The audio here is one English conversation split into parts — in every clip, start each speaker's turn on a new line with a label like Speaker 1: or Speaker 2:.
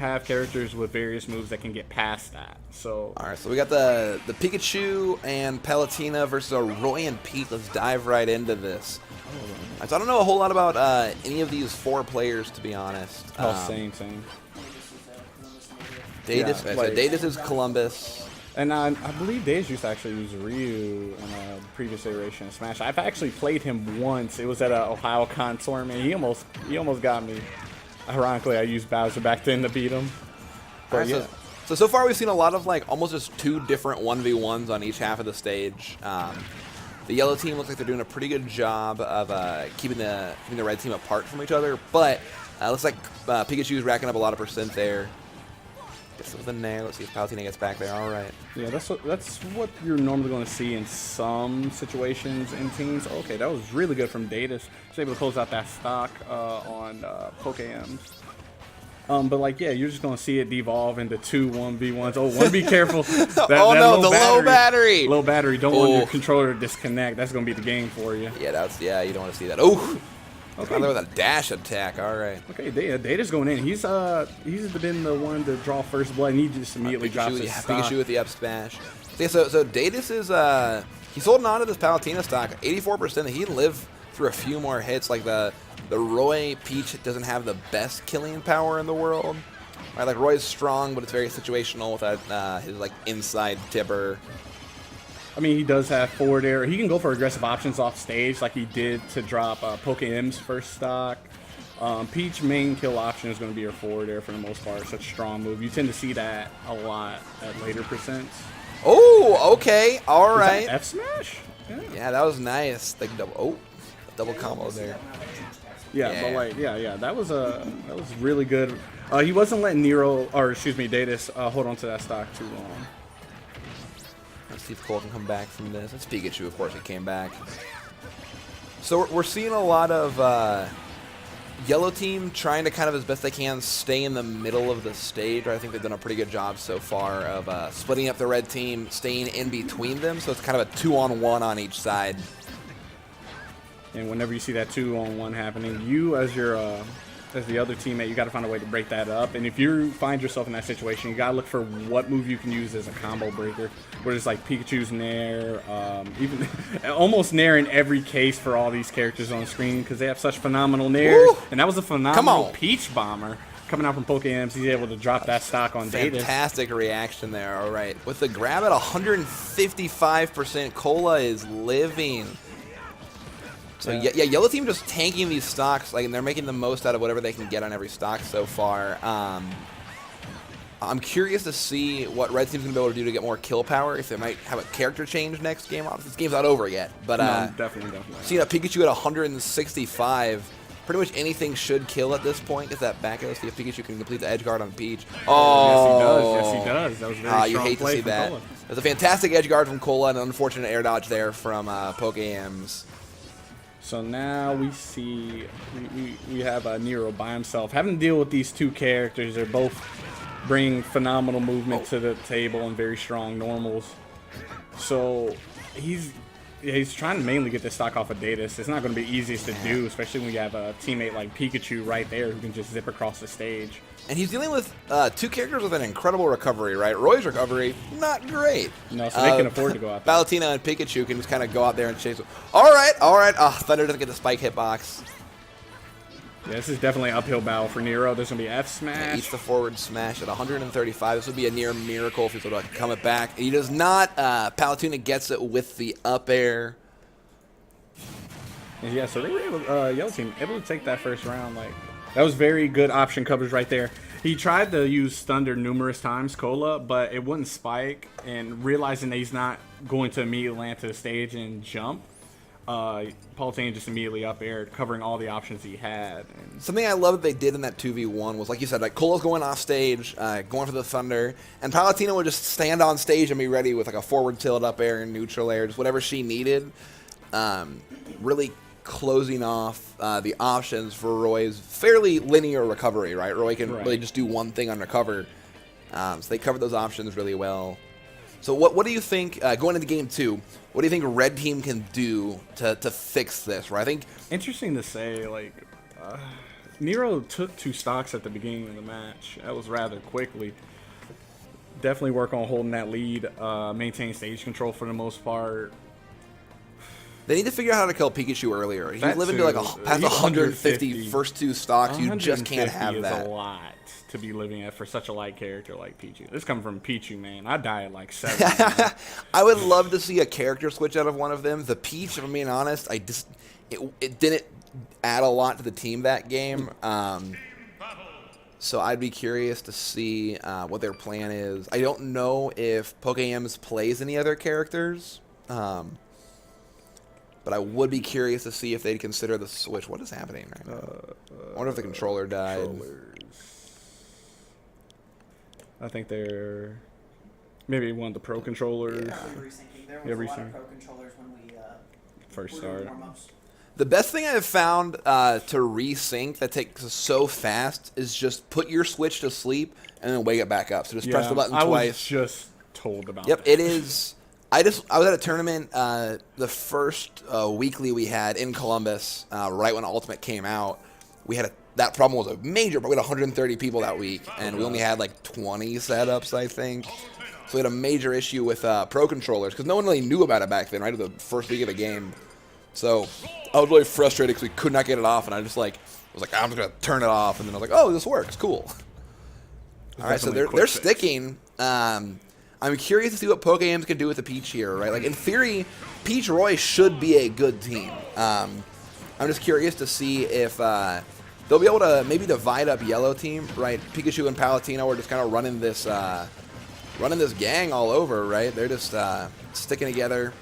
Speaker 1: have characters with various moves that can get past that. So
Speaker 2: all right, so we got the Pikachu and Palutena versus a Roy and Pete. Let's dive right into this. So I don't know a whole lot about any of these 4 players, to be honest.
Speaker 1: Same.
Speaker 2: Deydis,
Speaker 1: Yeah,
Speaker 2: so Deydis is Columbus.
Speaker 1: And I believe Deydis used to actually use Ryu in a previous iteration of Smash. I've actually played him once. It was at a Ohio Con tournament. He almost got me. Ironically, I used Bowser back then to beat him. But
Speaker 2: right,
Speaker 1: yeah.
Speaker 2: So far we've seen a lot of like almost just 2 different 1v1s on each half of the stage. The yellow team looks like they're doing a pretty good job of keeping the red team apart from each other, but looks like Pikachu's racking up a lot of percent there. Gets with the nair. Let's see if Palutena gets back there. All right.
Speaker 1: Yeah, that's what you're normally going to see in some situations in teams. Okay, that was really good from Deydis. She's able to close out that stock on PokeEms. But like, yeah, you're just going to see it devolve into 2 1v1s. Oh, want to be careful.
Speaker 2: Oh no, the low battery.
Speaker 1: Low battery. Don't want your controller to disconnect. That's going to be the game for you.
Speaker 2: Yeah, you don't want to see that. Oh.
Speaker 1: Okay.
Speaker 2: There with a dash attack. All right.
Speaker 1: Okay, Deydis going in. He's been the one to draw first blood, and he just immediately drops his stock.
Speaker 2: Pikachu with the up smash. Yeah, so Deydis is he's holding on to this Palutena stock. 84%. He can live through a few more hits. Like the Roy Peach doesn't have the best killing power in the world. Right, like Roy's strong, but it's very situational with that his like inside tipper.
Speaker 1: I mean, he does have forward air. He can go for aggressive options off stage like he did to drop PokeEms first stock. Peach main kill option is going to be your forward air for the most part. Such a strong move. You tend to see that a lot at later percents.
Speaker 2: Oh, okay. All right.
Speaker 1: F smash?
Speaker 2: Yeah, that was nice. Like double combo there.
Speaker 1: Yeah, but like, that was really good. He wasn't letting Deydis hold on to that stock too long.
Speaker 2: Let's see if Cole can come back from this. It's Pikachu, of course, he came back. So we're seeing a lot of yellow team trying to kind of, as best they can, stay in the middle of the stage. I think they've done a pretty good job so far of splitting up the red team, staying in between them. So it's kind of a 2-on-1 on each side.
Speaker 1: And whenever you see that 2-on-1 happening, you as the other teammate, you got to find a way to break that up. And if you find yourself in that situation, you got to look for what move you can use as a combo breaker. Where it's like Pikachu's nair, even almost nair in every case for all these characters on screen because they have such phenomenal nairs. Woo! And that was a phenomenal Peach bomber coming out from PokeEms. He's able to drop that stock on Deydis.
Speaker 2: Fantastic reaction there. All right, with the grab at 155%, Cola is living. So yeah, yellow team just tanking these stocks, like, and they're making the most out of whatever they can get on every stock so far. I'm curious to see what red team's gonna be able to do to get more kill power. If they might have a character change next game. Obviously, this game's not over yet, but
Speaker 1: no, definitely.
Speaker 2: Seeing a Pikachu at 165, pretty much anything should kill at this point. Get that back out. See if Pikachu can complete the edge guard on Peach.
Speaker 1: Oh, yes he does. That was a very
Speaker 2: you
Speaker 1: strong
Speaker 2: hate to
Speaker 1: play
Speaker 2: see
Speaker 1: from
Speaker 2: that.
Speaker 1: Cola.
Speaker 2: There's a fantastic edge guard from Cola and an unfortunate air dodge there from PokeEms.
Speaker 1: So now we see we have Nero by himself having to deal with these 2 characters. They're both bringing phenomenal movement to the table and very strong normals. So he's trying to mainly get this stock off of Deydis. It's not going to be easiest to do, especially when you have a teammate like Pikachu right there who can just zip across the stage. And
Speaker 2: he's dealing with 2 characters with an incredible recovery, right? Roy's recovery, not great.
Speaker 1: No, so they can afford to go out there.
Speaker 2: Palutena and Pikachu can just kind of go out there and chase them. All right. Oh, Thunder doesn't get the spike hitbox.
Speaker 1: Yeah, this is definitely an uphill battle for Nero. There's going to be F smash.
Speaker 2: Eats the forward smash at 135. This would be a near miracle if he's able to come it back. He does not. Palutena gets it with the up air.
Speaker 1: And yeah, so they were able, yellow team able to take that first round. Like, that was very good option coverage right there. He tried to use Thunder numerous times, Cola, but it wouldn't spike. And realizing that he's not going to immediately land to the stage and jump, Palutena just immediately up air, covering all the options he had. And
Speaker 2: something I love that they did in that 2v1 was, like you said, like Cola's going off stage, going for the Thunder, and Palutena would just stand on stage and be ready with like a forward tilt, up air, and neutral air, just whatever she needed. Really closing off the options for Roy's fairly linear recovery, right? Roy can really just do one thing on recover. So they covered those options really well. So what do you think, going into game 2, what do you think red team can do to fix this, right? I think
Speaker 1: interesting to say, like, Nero took 2 stocks at the beginning of the match. That was rather quickly. Definitely work on holding that lead, maintain stage control for the most part.
Speaker 2: They need to figure out how to kill Pikachu earlier. He's
Speaker 1: That
Speaker 2: living
Speaker 1: too.
Speaker 2: to like past 150 first 2 stocks. You just can't have
Speaker 1: 150
Speaker 2: that.
Speaker 1: is a lot to be living at for such a light character like Pichu. This coming from Pichu, man. I die at like 7.
Speaker 2: I would love to see a character switch out of one of them. The Peach, if I'm being honest, it didn't add a lot to the team that game. So I'd be curious to see what their plan is. I don't know if PokeEms plays any other characters. But I would be curious to see if they'd consider the switch. What is happening right now? I wonder if the controller died.
Speaker 1: I think they're maybe one of the pro controllers.
Speaker 3: Yeah, there was a lot of pro controllers when we
Speaker 1: first
Speaker 3: were doing
Speaker 1: started.
Speaker 3: warm-ups.
Speaker 2: The best thing I've found to resync that takes so fast is just put your Switch to sleep and then wake it back up. So just press the button
Speaker 1: I
Speaker 2: twice.
Speaker 1: was just told about
Speaker 2: Yep,
Speaker 1: that.
Speaker 2: it is. I was at a tournament the first weekly we had in Columbus right when Ultimate came out. We had that problem was a major, but we had 130 people that week, and we only had like 20 setups, I think. So we had a major issue with pro controllers because no one really knew about it back then, right? The first week of the game. So I was really frustrated because we could not get it off, and I just was like, I'm just gonna turn it off, and then I was like, oh, this works, cool. All right, so they're sticking. I'm curious to see what PokeEms can do with the Peach here, right? Like, in theory, Peach Roy should be a good team. I'm just curious to see if they'll be able to maybe divide up Yellow Team, right? Pikachu and Palutena are just kind of running this gang all over, right? They're just sticking together.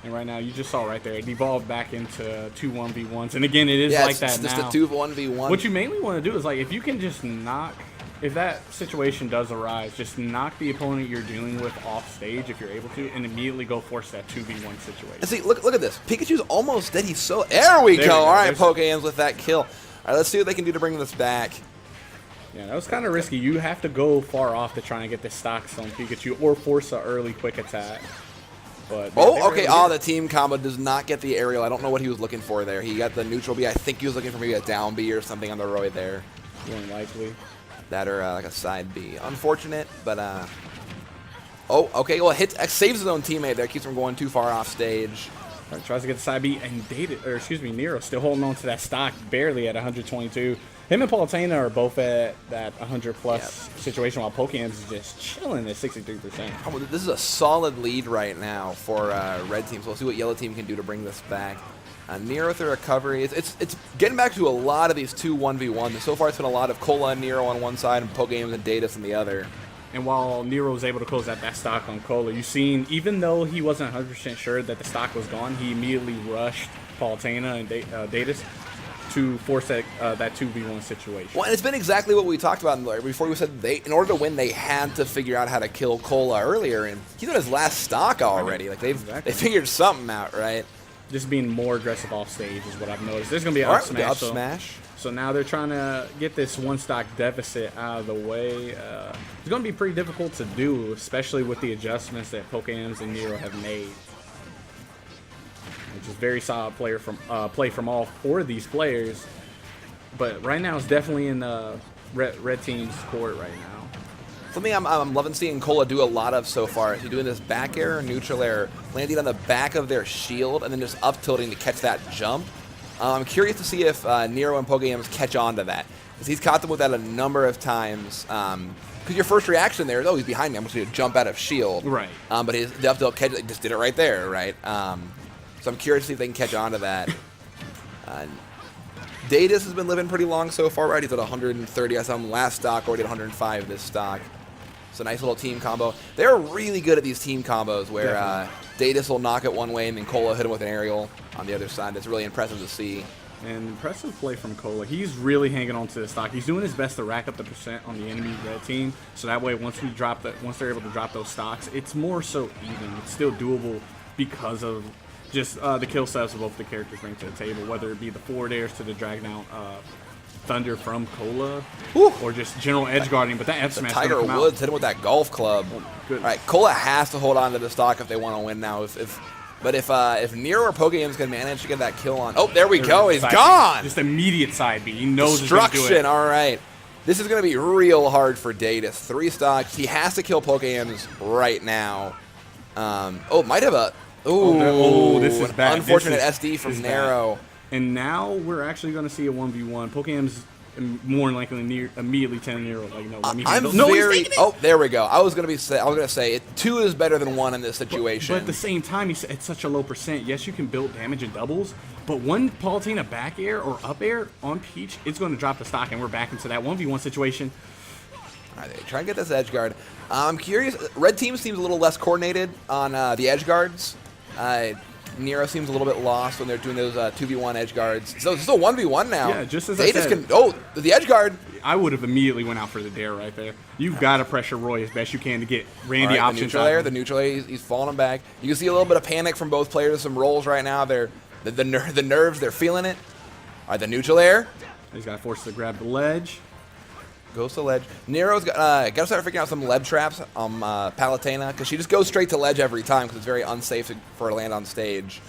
Speaker 1: And right now, you just saw right there, it evolved back into 2 1v1s. And again, it is like that
Speaker 2: it's
Speaker 1: now.
Speaker 2: just a 2 1v1.
Speaker 1: What you mainly want to do is, like, if you can just knock, if that situation does arise, just knock the opponent you're dealing with off stage if you're able to, and immediately go force that 2v1 situation.
Speaker 2: And see, look at this. Pikachu's almost dead. He's so... There we go. All right, PokeEms with that kill. All right, let's see what they can do to bring this back.
Speaker 1: Yeah, that was kind of risky. You have to go far off to try and get the stocks on Pikachu or force an early quick attack. But
Speaker 2: okay. The team combo does not get the aerial. I don't know what he was looking for there. He got the neutral B. I think he was looking for maybe a down B or something on the Roy there.
Speaker 1: More than likely.
Speaker 2: That or like a side B. Unfortunate, but okay. Well, saves his own teammate there. Keeps him going too far off stage.
Speaker 1: Right, tries to get the side B, and Nero still holding on to that stock barely at 122. Him and Palutena are both at that 100+ situation, while PokeEms is just chilling at 63%.
Speaker 2: Oh, this is a solid lead right now for Red Team, so we'll see what Yellow Team can do to bring this back. Nero with the recovery. It's getting back to a lot of these 2 1v1s. So far, it's been a lot of Cola and Nero on one side and PokeEms and Deydis on the other.
Speaker 1: And while Nero was able to close out that stock on Cola, you've seen, even though he wasn't 100% sure that the stock was gone, he immediately rushed Palutena and Deydis to force that 2v1 situation.
Speaker 2: Well, and it's been exactly what we talked about before. We said in order to win, they had to figure out how to kill Cola earlier, and he's on his last stock already. Like they figured something out, right?
Speaker 1: Just being more aggressive off stage is what I've noticed. There's going to be an up smash.
Speaker 2: Smash.
Speaker 1: So now they're trying to get this 1 stock deficit out of the way. It's going to be pretty difficult to do, especially with the adjustments that PokeEms and Nero have made. Which is very solid play from all 4 of these players. But right now it's definitely in the red team's court right now.
Speaker 2: Something I'm loving seeing Cola do a lot of so far is he's doing this back air or neutral air, landing on the back of their shield, and then just up tilting to catch that jump. I'm curious to see if Nero and PokeEms catch on to that, because he's caught them with that a number of times. Because your first reaction there is, oh, he's behind me, I'm just going to jump out of shield.
Speaker 1: Right.
Speaker 2: But the up tilt catch, they just did it right there, right? So I'm curious to see if they can catch on to that. Deydis has been living pretty long so far, right? He's at 130. I saw him last stock, already at 105 this stock. So nice little team combo. They're really good at these team combos where Deydis will knock it one way and then Cola hit him with an aerial on the other side. That's really impressive to see.
Speaker 1: And impressive play from Cola. He's really hanging on to the stock. He's doing his best to rack up the percent on the enemy red team. So that way, once they're able to drop those stocks, it's more so even. It's still doable because of just the kill sets both the characters bring to the table, whether it be the forward airs to the drag down thunder from Cola, or just general edge guarding. But that F smash
Speaker 2: Tiger Woods hit him with that golf club.
Speaker 1: Good.
Speaker 2: All right, Cola has to hold on to the stock if they want to win now. If But if Nero or PokeEms can manage to get that kill on, oh, there we go, he's gone.
Speaker 1: Just immediate side B. He knows he's gonna do it.
Speaker 2: Destruction. All right, this is going to be real hard for Deydis. 3 stocks. He has to kill PokeEms right now. Oh, might have a. Ooh,
Speaker 1: this is bad.
Speaker 2: Unfortunate SD from Nero.
Speaker 1: And now we're actually going to see a 1v1. PokeEms more than likely immediately 10 Nero. Like, no, let me handle. No, he's taking it.
Speaker 2: Oh, there we go. I was going to say 2 is better than 1 in this situation.
Speaker 1: But at the same time, it's such a low percent. Yes, you can build damage in doubles, but one Palutena back air or up air on Peach, it's going to drop the stock, and we're back into that 1v1 situation.
Speaker 2: All right, they try and get this edge guard. I'm curious. Red team seems a little less coordinated on the edge guards. Nero seems a little bit lost when they're doing those 2v1 edge guards. So it's a 1v1 now.
Speaker 1: Yeah, just as
Speaker 2: they
Speaker 1: I
Speaker 2: just
Speaker 1: said.
Speaker 2: The edge guard.
Speaker 1: I would have immediately went out for the dare right there. You've got to pressure Roy as best you can to get Randy options.
Speaker 2: The neutral air, he's falling back. You can see a little bit of panic from both players. Some rolls right now. They're the nerves. They're feeling it. All right, the neutral air.
Speaker 1: He's got to force to grab the ledge.
Speaker 2: Goes to ledge. Nero's got to start figuring out some ledge traps on Palutena because she just goes straight to ledge every time because it's very unsafe for her to land on stage.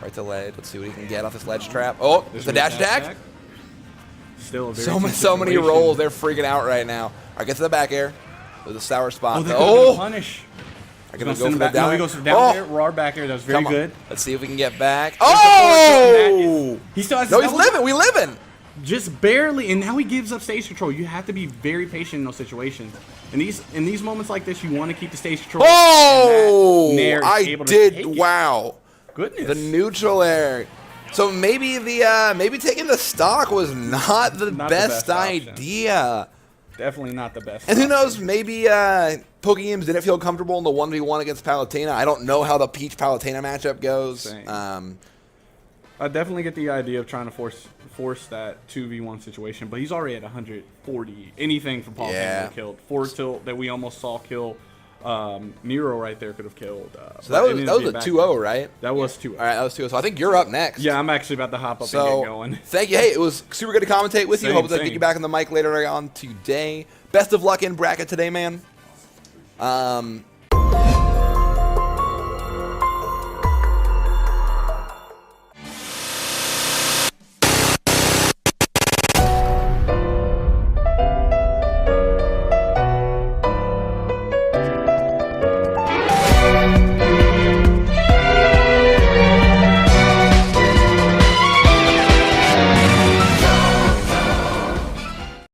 Speaker 2: Right to ledge. Let's see what he can get off this ledge trap. Oh, there's the dash attack.
Speaker 1: Still a very
Speaker 2: so many rolls. They're freaking out right now. All right, get to the back air. There's a sour spot.
Speaker 1: Oh, punish.
Speaker 2: I'm going to go for the down.
Speaker 1: No, he goes for down air. Raw back air. That was very good.
Speaker 2: Let's see if we can get back. Oh!
Speaker 1: He still has.
Speaker 2: No, he's living. We living.
Speaker 1: Just barely, and now he gives up stage control. You have to be very patient in those situations. In these moments like this, you want to keep the stage control.
Speaker 2: Oh! Wow.
Speaker 1: Goodness.
Speaker 2: The neutral air. So maybe maybe taking the stock was not the best idea.
Speaker 1: Definitely not the best.
Speaker 2: And who knows? Maybe PokeEms didn't feel comfortable in the 1v1 against Palutena. I don't know how the Peach Palutena matchup goes.
Speaker 1: I definitely get the idea of trying to force that 2v1 situation, but he's already at 140. Anything from Palutena would killed. Forward tilt that we almost saw kill Nero right there could have killed.
Speaker 2: So that was a 2-0, right?
Speaker 1: That was 2-0.
Speaker 2: All right, that was 2-0. So I think you're up next.
Speaker 1: Yeah, I'm actually about to hop up and get going.
Speaker 2: Thank you. Hey, it was super good to commentate with you. Hope to get you back on the mic later on today. Best of luck in bracket today, man.